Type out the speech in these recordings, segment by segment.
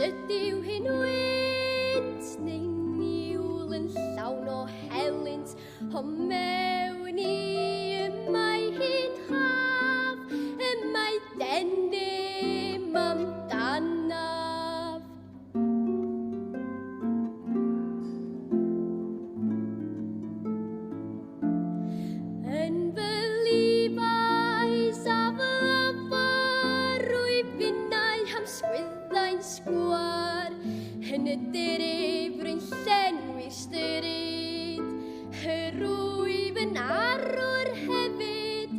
Ydyw hyn wynt neu niwl yn llawn o helynt, o mewn I mae hi'n haf, mae denim amdanaf. Yn fy lifais a fy afarwyf finnau am sgwyddau'n sgwar, yn y dirifr yn llenwi stryd, yr wyf yn arwr hefyd,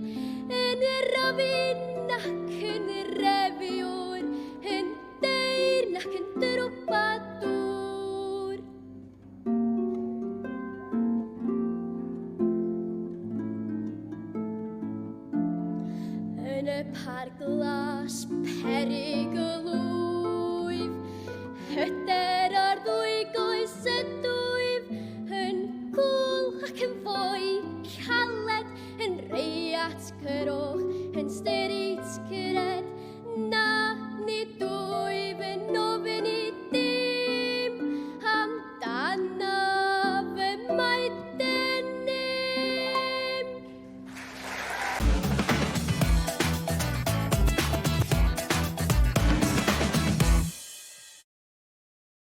yn y rofin ac yn y refiwr, yn deyrn ac yn drwbadwr. Yn y par glas perygl wyf, hyder ar ddwy goes y dwyf, yn gwl ac yn fwy caled, yn rei at gyrwch, yn styrit gyred, na nid